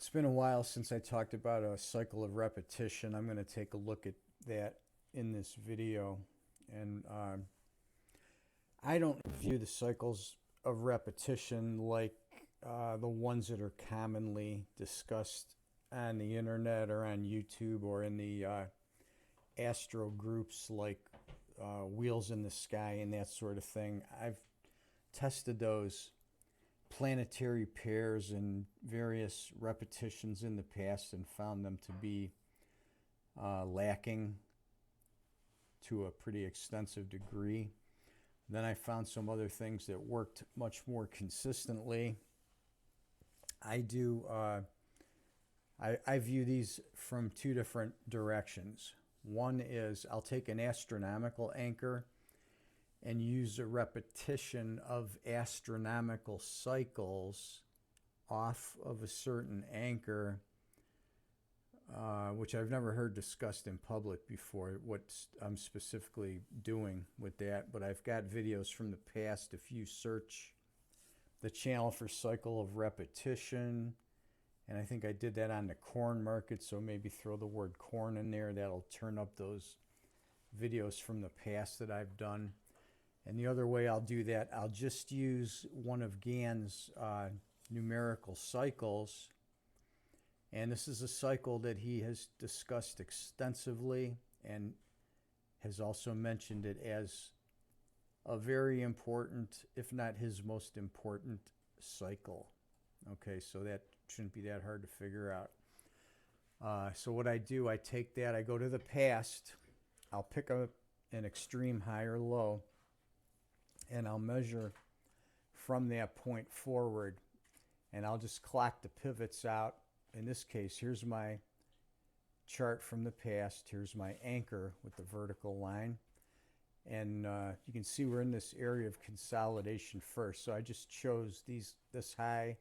It's been a while since I talked about a cycle of repetition. I'm going to take a look at that in this video. And I don't view the cycles of repetition like the ones that are commonly discussed on the internet or on YouTube or in the astro groups like Wheels in the Sky and that sort of thing. I've tested those planetary pairs and various repetitions in the past and found them to be lacking to a pretty extensive degree. Then I found some other things that worked much more consistently. I do. I view these from two different directions. One is I'll take an astronomical anchor and use a repetition of astronomical cycles off of a certain anchor, which I've never heard discussed in public before, what I'm specifically doing with that. But I've got videos from the past. If you search the channel for cycle of repetition, and I think I did that on the corn market, so maybe throw the word corn in there. That'll turn up those videos from the past that I've done. And the other way I'll do that, I'll just use one of Gann's numerical cycles. And this is a cycle that he has discussed extensively and has also mentioned it as a very important, if not his most important, cycle. Okay, so that shouldn't be that hard to figure out. So what I do, I take that, I go to the past, I'll pick up an extreme high or low, and I'll measure from that point forward, and I'll just clock the pivots out. In this case, here's my chart from the past. Here's my anchor with the vertical line. And you can see we're in this area of consolidation first. So I just chose this high,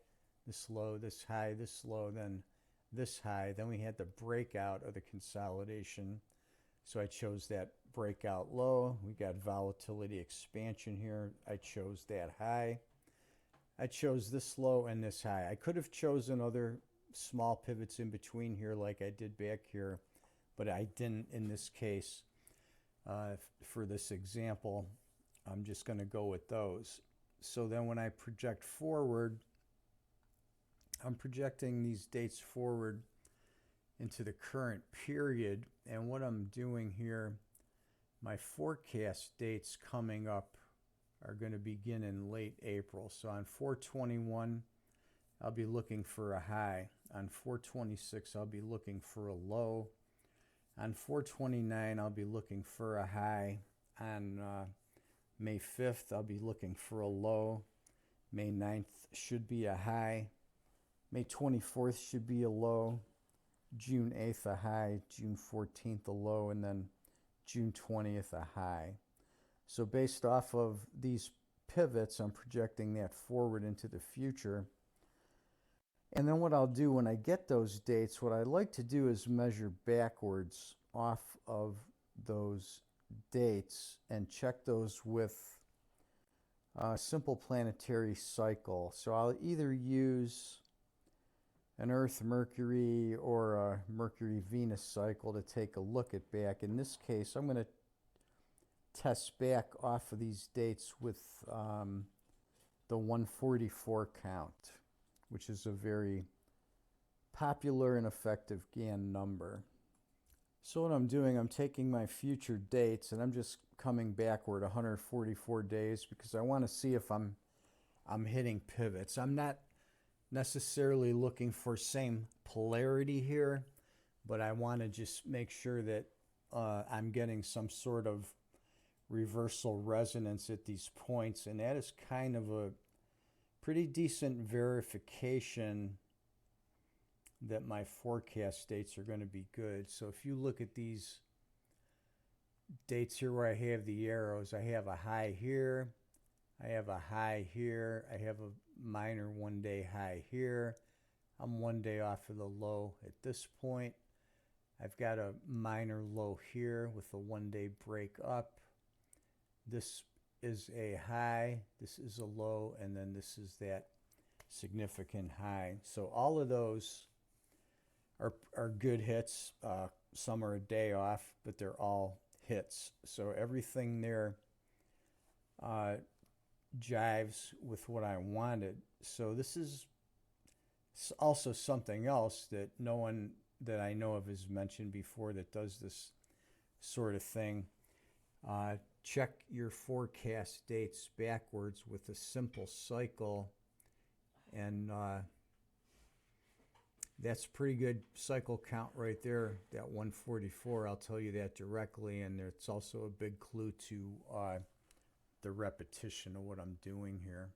this low, this high, this low, then this high. Then we had the breakout of the consolidation. So I chose that breakout low. We got volatility expansion here. I chose that high. I chose this low and this high. I could have chosen other small pivots in between here like I did back here, but I didn't in this case. For this example, I'm just going to go with those. So then when I project forward, I'm projecting these dates forward into the current period. And what I'm doing here, my forecast dates coming up are going to begin in late April. So on 4/21, I'll be looking for a high. On 4/26, I'll be looking for a low. On 4/29, I'll be looking for a high. On May 5th, I'll be looking for a low. May 9th should be a high. May 24th should be a low. June 8th a high, June 14th a low, and then June 20th a high. So based off of these pivots, I'm projecting that forward into the future. And then what I'll do when I get those dates, what I like to do is measure backwards off of those dates and check those with a simple planetary cycle. So I'll either use an Earth-Mercury or a Mercury-Venus cycle to take a look at back. In this case, I'm going to test back off of these dates with the 144 count, which is a very popular and effective Gann number. So what I'm doing, I'm taking my future dates and I'm just coming backward 144 days because I want to see if I'm hitting pivots. I'm not necessarily looking for same polarity here, but I want to just make sure that I'm getting some sort of reversal resonance at these points, and that is kind of a pretty decent verification that my forecast dates are going to be good. So if you look at these dates here where I have the arrows, I have a high here, I have a high here, I have a minor one-day high here. I'm one day off of the low at this point. I've got a minor low here with a one-day break up. This is a high, this is a low, and then this is that significant high. So all of those are good hits. Some are a day off, but they're all hits. So everything there jives with what I wanted. So this is also something else that no one that I know of has mentioned before that does this sort of thing. Check your forecast dates backwards with a simple cycle, and that's pretty good cycle count right there, that 144. I'll tell you that directly, and it's also a big clue to the repetition of what I'm doing here.